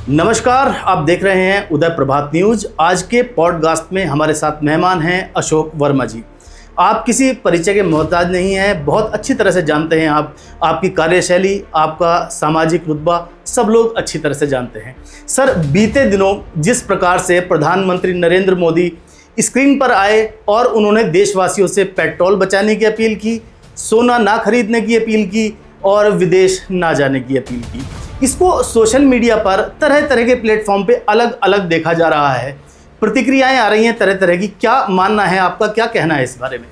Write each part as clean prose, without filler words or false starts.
नमस्कार, आप देख रहे हैं उदय प्रभात न्यूज। आज के पॉडकास्ट में हमारे साथ मेहमान हैं अशोक वर्मा जी। आप किसी परिचय के मोहताज नहीं हैं, बहुत अच्छी तरह से जानते हैं आप, आपकी कार्यशैली, आपका सामाजिक रुतबा सब लोग अच्छी तरह से जानते हैं। सर, बीते दिनों जिस प्रकार से प्रधानमंत्री नरेंद्र मोदी स्क्रीन पर आए और उन्होंने देशवासियों से पेट्रोल बचाने की अपील की, सोना ना खरीदने की अपील की और विदेश ना जाने की अपील की, इसको सोशल मीडिया पर तरह तरह के प्लेटफॉर्म पे अलग अलग देखा जा रहा है। प्रतिक्रियाएं आ रही हैं तरह तरह की। क्या मानना है आपका, क्या कहना है इस बारे में?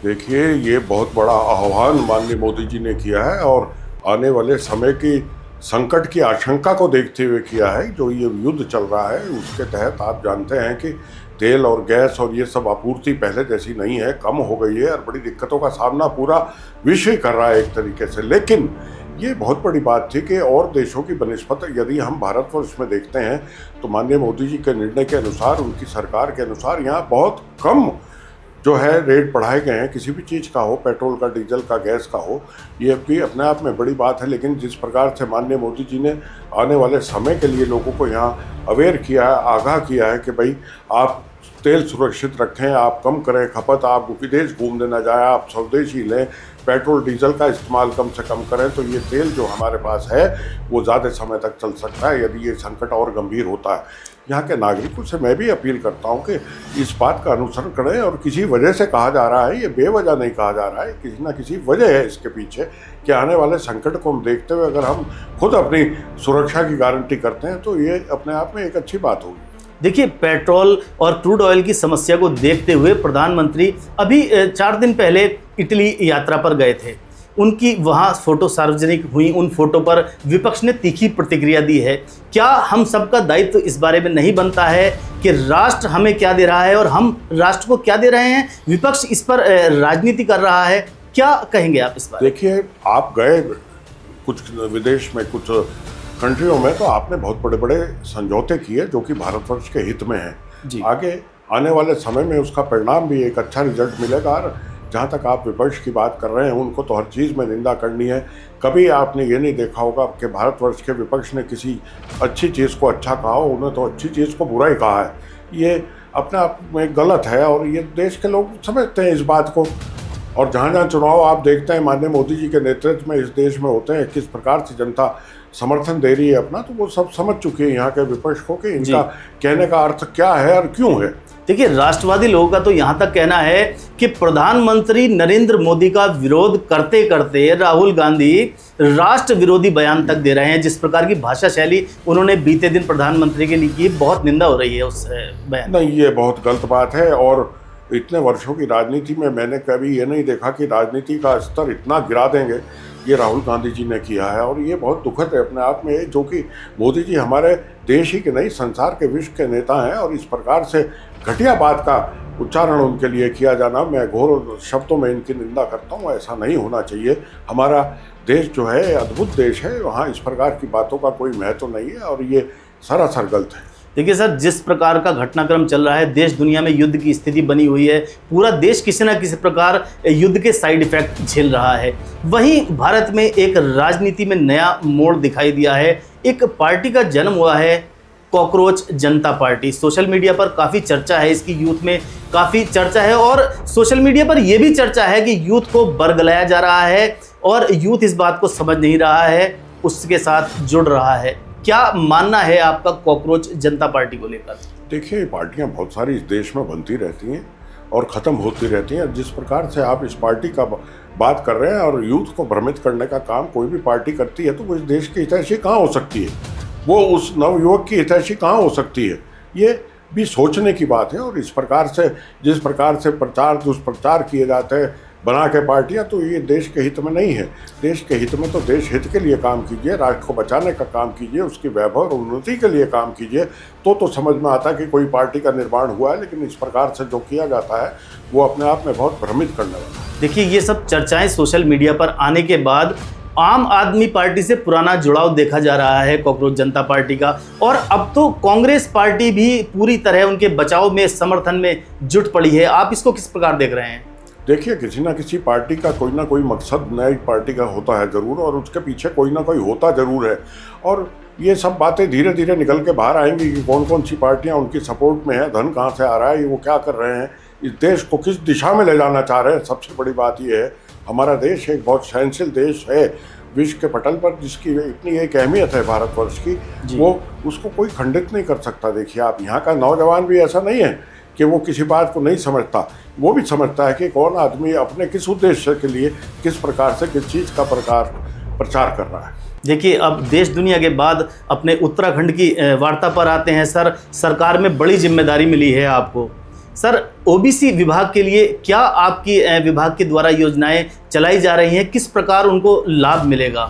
देखिए, ये बहुत बड़ा आह्वान माननीय मोदी जी ने किया है और आने वाले समय की संकट की आशंका को देखते हुए किया है। जो ये युद्ध चल रहा है उसके तहत आप जानते हैं कि तेल और गैस और ये सब आपूर्ति पहले जैसी नहीं है, कम हो गई है और बड़ी दिक्कतों का सामना पूरा विश्व कर रहा है एक तरीके से। लेकिन ये बहुत बड़ी बात थी कि और देशों की बनिस्बत यदि हम भारतवर्ष में देखते हैं तो माननीय मोदी जी के निर्णय के अनुसार, उनकी सरकार के अनुसार यहाँ बहुत कम जो है रेट बढ़ाए गए हैं। किसी भी चीज़ का हो, पेट्रोल का, डीजल का, गैस का हो, ये भी अपने आप में बड़ी बात है। लेकिन जिस प्रकार से माननीय मोदी जी ने आने वाले समय के लिए लोगों को यहाँ अवेयर किया है, आगाह किया है कि भाई आप तेल सुरक्षित रखें, आप कम करें खपत, आप विदेश घूमने ना जाए, आप स्वदेशी लें, पेट्रोल डीजल का इस्तेमाल कम से कम करें, तो ये तेल जो हमारे पास है वो ज़्यादा समय तक चल सकता है यदि ये संकट और गंभीर होता है। यहाँ के नागरिकों से मैं भी अपील करता हूँ कि इस बात का अनुसरण करें। और किसी वजह से कहा जा रहा है, ये बेवजह नहीं कहा जा रहा है, किसी ना किसी वजह है इसके पीछे कि आने वाले संकट को हम देखते हुए अगर हम खुद अपनी सुरक्षा की गारंटी करते हैं तो ये अपने आप में एक अच्छी बात होगी। देखिए, पेट्रोल और क्रूड ऑयल की समस्या को देखते हुए प्रधानमंत्री अभी 4 दिन पहले इटली यात्रा पर गए थे। उनकी वहाँ फोटो सार्वजनिक हुई, उन फोटो पर विपक्ष ने तीखी प्रतिक्रिया दी है। क्या हम सबका दायित्व इस बारे में नहीं बनता है कि राष्ट्र हमें क्या दे रहा है और हम राष्ट्र को क्या दे रहे हैं? विपक्ष इस पर राजनीति कर रहा है, क्या कहेंगे आप इस बारे में? देखिए, आप गए कुछ विदेश में, कुछ कंट्रियों में, तो आपने बहुत बड़े बड़े समझौते किए जो कि भारतवर्ष के हित में हैं। आगे आने वाले समय में उसका परिणाम भी एक अच्छा रिजल्ट मिलेगा। और जहाँ तक आप विपक्ष की बात कर रहे हैं, उनको तो हर चीज़ में निंदा करनी है। कभी आपने ये नहीं देखा होगा कि भारतवर्ष के विपक्ष ने किसी अच्छी चीज़ को अच्छा कहा हो, उन्हें तो अच्छी चीज़ को बुरा ही कहा है। ये अपने आप में गलत है और ये देश के लोग समझते हैं इस बात को। और जहाँ जहाँ चुनाव आप देखते हैं माननीय मोदी जी के नेतृत्व में इस देश में होते हैं, किस प्रकार से जनता समर्थन दे रही है अपना, तो वो सब समझ चुके हैं यहाँ के विपक्ष को कि इनका कहने का अर्थ क्या है और क्यों है। देखिए, राष्ट्रवादी लोगों का तो यहाँ तक कहना है कि प्रधानमंत्री नरेंद्र मोदी का विरोध करते करते राहुल गांधी राष्ट्र विरोधी बयान तक दे रहे हैं। जिस प्रकार की भाषा शैली उन्होंने बीते दिन प्रधानमंत्री के लिए की, बहुत निंदा हो रही है उस बयान। नहीं, ये बहुत गलत बात है। और इतने वर्षों की राजनीति में मैंने कभी ये नहीं देखा कि राजनीति का स्तर इतना गिरा देंगे। ये राहुल गांधी जी ने किया है और ये बहुत दुखद है अपने आप में, जो कि मोदी जी हमारे देश ही के नहीं, संसार के विश्व के नेता हैं। और इस प्रकार से घटिया बात का उच्चारण उनके लिए किया जाना, मैं घोर शब्दों में इनकी निंदा करता हूँ। ऐसा नहीं होना चाहिए। हमारा देश जो है अद्भुत देश है, वहाँ इस प्रकार की बातों का कोई महत्व नहीं है और ये सरासर गलत है। देखिए सर, जिस प्रकार का घटनाक्रम चल रहा है, देश दुनिया में युद्ध की स्थिति बनी हुई है, पूरा देश किसी न किसी प्रकार युद्ध के साइड इफेक्ट झेल रहा है। वहीं भारत में एक राजनीति में नया मोड़ दिखाई दिया है। एक पार्टी का जन्म हुआ है, कॉकरोच जनता पार्टी। सोशल मीडिया पर काफ़ी चर्चा है इसकी, यूथ में काफ़ी चर्चा है और सोशल मीडिया पर यह भी चर्चा है कि यूथ को बरगलाया जा रहा है और यूथ इस बात को समझ नहीं रहा है, उसके साथ जुड़ रहा है। क्या मानना है आपका कॉकरोच जनता पार्टी को लेकर? देखिए, पार्टियां बहुत सारी इस देश में बनती रहती हैं और ख़त्म होती रहती हैं। जिस प्रकार से आप इस पार्टी का बात कर रहे हैं और यूथ को भ्रमित करने का काम कोई भी पार्टी करती है तो वो इस देश की हितैषी कहाँ हो सकती है, वो उस नवयुवक की हितैषी कहाँ हो सकती है, ये भी सोचने की बात है। और इस प्रकार से जिस प्रकार से प्रचार दुष्प्रचार किए जाते हैं बना के पार्टियां, तो ये देश के हित में नहीं है। देश के हित में तो देश हित के लिए काम कीजिए, राष्ट्र को बचाने का काम कीजिए, उसकी वैभव और उन्नति के लिए काम कीजिए, तो समझ में आता है कि कोई पार्टी का निर्माण हुआ है। लेकिन इस प्रकार से जो किया जाता है वो अपने आप में बहुत भ्रमित करने वाला है। देखिए, ये सब चर्चाएं सोशल मीडिया पर आने के बाद आम आदमी पार्टी से पुराना जुड़ाव देखा जा रहा है कॉकरोच जनता पार्टी का, और अब तो कांग्रेस पार्टी भी पूरी तरह उनके बचाव में, समर्थन में जुट पड़ी है। आप इसको किस प्रकार देख रहे हैं? देखिए, किसी ना किसी पार्टी का कोई ना कोई मकसद नई पार्टी का होता है ज़रूर, और उसके पीछे कोई ना कोई होता ज़रूर है। और ये सब बातें धीरे धीरे निकल के बाहर आएंगी कि कौन कौन सी पार्टियां उनकी सपोर्ट में है, धन कहाँ से आ रहा है, वो क्या कर रहे हैं, इस देश को किस दिशा में ले जाना चाह रहे हैं। सबसे बड़ी बात ये है, हमारा देश एक बहुत सहनशील देश है विश्व के पटल पर, जिसकी इतनी एक अहमियत है भारतवर्ष की, वो उसको कोई खंडित नहीं कर सकता। देखिए आप, यहाँ का नौजवान भी ऐसा नहीं है कि वो किसी बात को नहीं समझता, वो भी समझता है कि कौन आदमी अपने किस उद्देश्य के लिए किस प्रकार से किस चीज़ का प्रचार कर रहा है। देखिए, अब देश दुनिया के बाद अपने उत्तराखंड की वार्ता पर आते हैं सर। सरकार में बड़ी जिम्मेदारी मिली है आपको सर। ओबीसी विभाग के लिए क्या आपकी विभाग के द्वारा योजनाएं चलाई जा रही हैं, किस प्रकार उनको लाभ मिलेगा?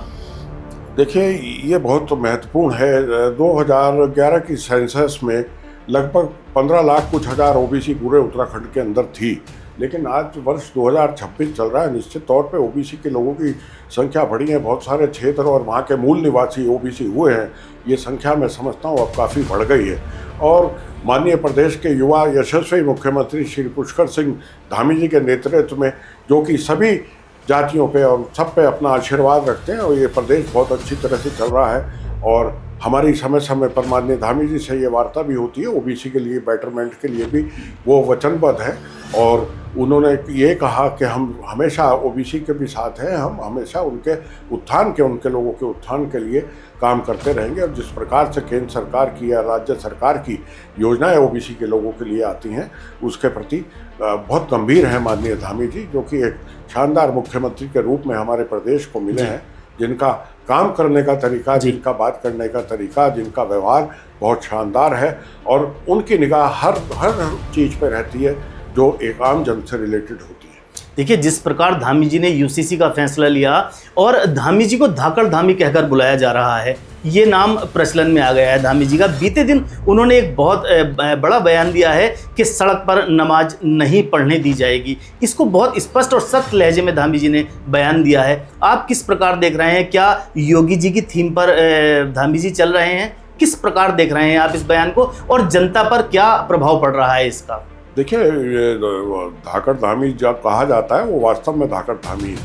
देखिए, ये बहुत महत्वपूर्ण है। 2011 की सेंसस में लगभग 15 लाख कुछ हज़ार ओबीसी पूरे उत्तराखंड के अंदर थी, लेकिन आज वर्ष 2026 चल रहा है। निश्चित तौर पे ओबीसी के लोगों की संख्या बढ़ी है, बहुत सारे क्षेत्र और वहाँ के मूल निवासी ओबीसी हुए हैं। ये संख्या मैं समझता हूँ अब काफ़ी बढ़ गई है। और माननीय प्रदेश के युवा यशस्वी मुख्यमंत्री श्री पुष्कर सिंह धामी जी के नेतृत्व में, जो कि सभी जातियों पे और सब पे अपना आशीर्वाद रखते हैं, और ये प्रदेश बहुत अच्छी तरह से चल रहा है। और हमारी समय समय पर माननीय धामी जी से ये वार्ता भी होती है, ओबीसी के लिए बेटरमेंट के लिए भी वो वचनबद्ध है। और उन्होंने ये कहा कि हम हमेशा ओबीसी के भी साथ हैं, हम हमेशा उनके उत्थान के, उनके लोगों के उत्थान के लिए काम करते रहेंगे। और जिस प्रकार से केंद्र सरकार की या राज्य सरकार की योजनाएं ओबीसी के लोगों के लिए आती हैं, उसके प्रति बहुत गंभीर हैं माननीय धामी जी, जो कि एक शानदार मुख्यमंत्री के रूप में हमारे प्रदेश को मिले हैं, जिनका काम करने का तरीका, जिनका बात करने का तरीका, जिनका व्यवहार बहुत शानदार है। और उनकी निगाह हर चीज़ पर रहती है जो एक आम जन से रिलेटेड होती है। देखिए, जिस प्रकार धामी जी ने यूसीसी का फैसला लिया और धामी जी को धाकड़ धामी कहकर बुलाया जा रहा है, ये नाम प्रचलन में आ गया है धामी जी का। बीते दिन उन्होंने एक बहुत बड़ा बयान दिया है कि सड़क पर नमाज नहीं पढ़ने दी जाएगी। इसको बहुत स्पष्ट और सख्त लहजे में धामी जी ने बयान दिया है। आप किस प्रकार देख रहे हैं? क्या योगी जी की थीम पर धामी जी चल रहे हैं? किस प्रकार देख रहे हैं आप इस बयान को, और जनता पर क्या प्रभाव पड़ रहा है इसका? देखिए, धाकड़ धामी जब कहा जाता है, वो वास्तव में धाकड़ धामी है,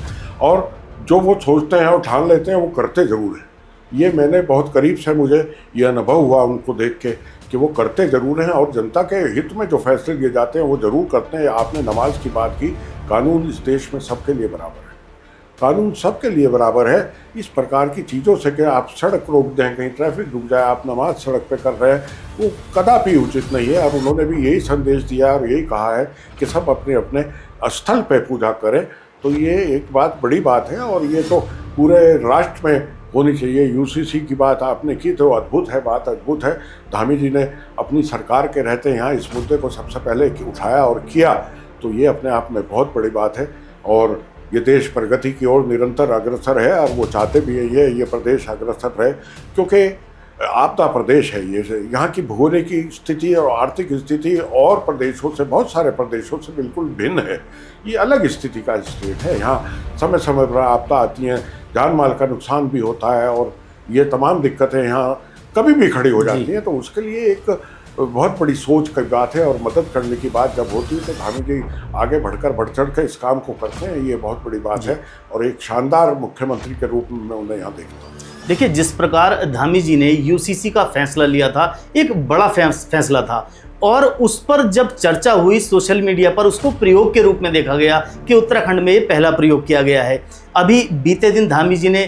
और जो वो सोचते हैं और ठान लेते हैं वो करते ज़रूर हैं। ये मैंने बहुत करीब से, मुझे ये अनुभव हुआ उनको देख के कि वो करते ज़रूर हैं, और जनता के हित में जो फैसले लिए जाते हैं वो ज़रूर करते हैं। आपने नमाज की बात की, कानून इस देश में सबके लिए बराबर है, कानून सबके लिए बराबर है। इस प्रकार की चीज़ों से कि आप सड़क रोक दें, कहीं ट्रैफिक रुक जाए, आप नमाज सड़क पे कर रहे हैं, वो कदापि उचित नहीं है। और उन्होंने भी यही संदेश दिया और यही कहा है कि सब अपने अपने स्थल पे पूजा करें। तो ये एक बात, बड़ी बात है, और ये तो पूरे राष्ट्र में होनी चाहिए। यूसीसी की बात आपने की तो अद्भुत है, बात अद्भुत है। धामी जी ने अपनी सरकार के रहते यहाँ इस मुद्दे को सबसे पहले उठाया और किया, तो ये अपने आप में बहुत बड़ी बात है। और ये देश प्रगति की ओर निरंतर अग्रसर है, और वो चाहते भी है ये प्रदेश अग्रसर रहे, क्योंकि आपदा प्रदेश है ये। यहाँ की भौगोलिक स्थिति और आर्थिक स्थिति और प्रदेशों से, बहुत सारे प्रदेशों से बिल्कुल भिन्न है। ये अलग स्थिति का स्टेट है। यहाँ समय समय पर आपदा आती हैं, जान माल का नुकसान भी होता है, और ये तमाम दिक्कतें यहाँ कभी भी खड़ी हो जाती हैं। तो उसके लिए एक बहुत बड़ी सोच की बात है, और मदद करने की बात जब होती है तो धामी जी आगे बढ़ चढ़ कर इस काम को करते हैं। ये बहुत बड़ी बात है, और एक शानदार मुख्यमंत्री के रूप में मैं उन्हें यहाँ देखता हूँ। देखिए, जिस प्रकार धामी जी ने यूसीसी का फैसला लिया था, एक बड़ा फैसला था, और उस पर जब चर्चा हुई सोशल मीडिया पर, उसको प्रयोग के रूप में देखा गया कि उत्तराखंड में ये पहला प्रयोग किया गया है। अभी बीते दिन धामी जी ने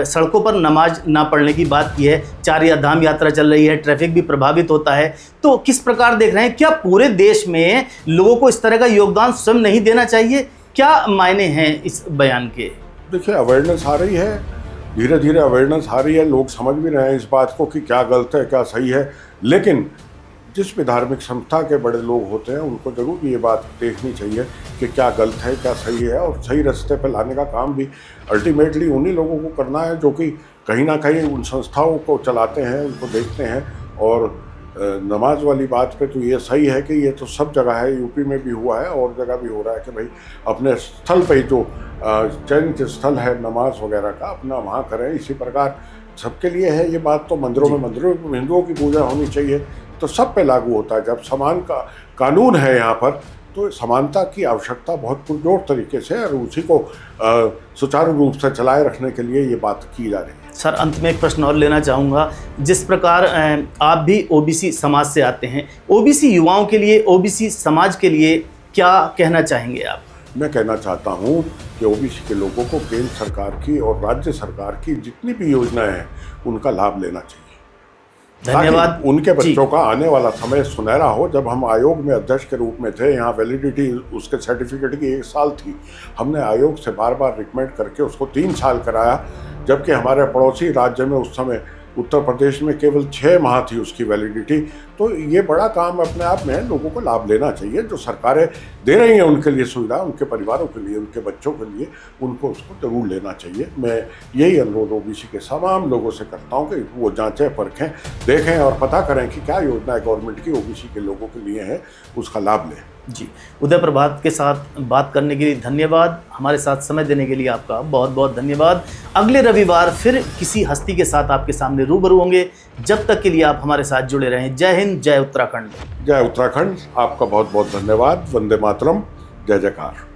सड़कों पर नमाज ना पढ़ने की बात की है। 4 धाम यात्रा चल रही है, ट्रैफिक भी प्रभावित होता है। तो किस प्रकार देख रहे हैं? क्या पूरे देश में लोगों को इस तरह का योगदान स्वयं नहीं देना चाहिए? क्या मायने हैं इस बयान के? देखिए, अवेयरनेस आ रही है, धीरे धीरे अवेयरनेस आ रही है, लोग समझ भी रहे हैं इस बात को कि क्या गलत है क्या सही है। लेकिन जिस भी धार्मिक संस्था के बड़े लोग होते हैं, उनको ज़रूर ये बात देखनी चाहिए कि क्या गलत है क्या सही है, और सही रास्ते पर लाने का काम भी अल्टीमेटली उन्हीं लोगों को करना है जो कि कहीं ना कहीं उन संस्थाओं को चलाते हैं, उनको देखते हैं। और नमाज वाली बात पे तो ये सही है कि ये तो सब जगह है, यूपी में भी हुआ है और जगह भी हो रहा है कि भाई अपने स्थल पे जो चयनित स्थल है नमाज वगैरह का, अपना वहाँ करें। इसी प्रकार सबके लिए है ये बात। तो मंदिरों में हिंदुओं की पूजा होनी चाहिए, तो सब पे लागू होता है। जब समान का कानून है यहाँ पर, तो समानता की आवश्यकता बहुत पुरजोर तरीके से और उसी को सुचारू रूप से चलाए रखने के लिए ये बात की जा रही है। सर, अंत में एक प्रश्न और लेना चाहूँगा। जिस प्रकार आप भी ओबीसी समाज से आते हैं, ओबीसी युवाओं के लिए, ओबीसी समाज के लिए क्या कहना चाहेंगे आप? मैं कहना चाहता हूँ कि ओबीसी के लोगों को केंद्र सरकार की और राज्य सरकार की जितनी भी योजनाएं हैं उनका लाभ लेना चाहिए। धन्यवाद। उनके बच्चों का आने वाला समय सुनहरा हो। जब हम आयोग में अध्यक्ष के रूप में थे, यहाँ वैलिडिटी उसके सर्टिफिकेट की 1 साल थी। हमने आयोग से बार बार रिकमेंड करके उसको 3 साल कराया, जबकि हमारे पड़ोसी राज्य में उस समय उत्तर प्रदेश में केवल 6 माह थी उसकी वैलिडिटी। तो ये बड़ा काम अपने आप में है, लोगों को लाभ लेना चाहिए। जो सरकारें दे रही हैं उनके लिए सुविधा, उनके परिवारों के लिए, उनके बच्चों के लिए, उनको उसको जरूर लेना चाहिए। मैं यही अनुरोध ओबीसी के तमाम लोगों से करता हूँ कि वो जांचें, परखें, देखें और पता करें कि क्या योजना गवर्नमेंट की ओबीसी के लोगों के लिए है, उसका लाभ लें। जी, उदय प्रभात के साथ बात करने के लिए धन्यवाद। हमारे साथ समय देने के लिए आपका बहुत बहुत धन्यवाद। अगले रविवार फिर किसी हस्ती के साथ आपके सामने रूबरू होंगे। जब तक के लिए आप हमारे साथ जुड़े रहें। जय हिंद, जय उत्तराखंड। जय उत्तराखंड। आपका बहुत बहुत धन्यवाद। वंदे मातरम। जय जयकार।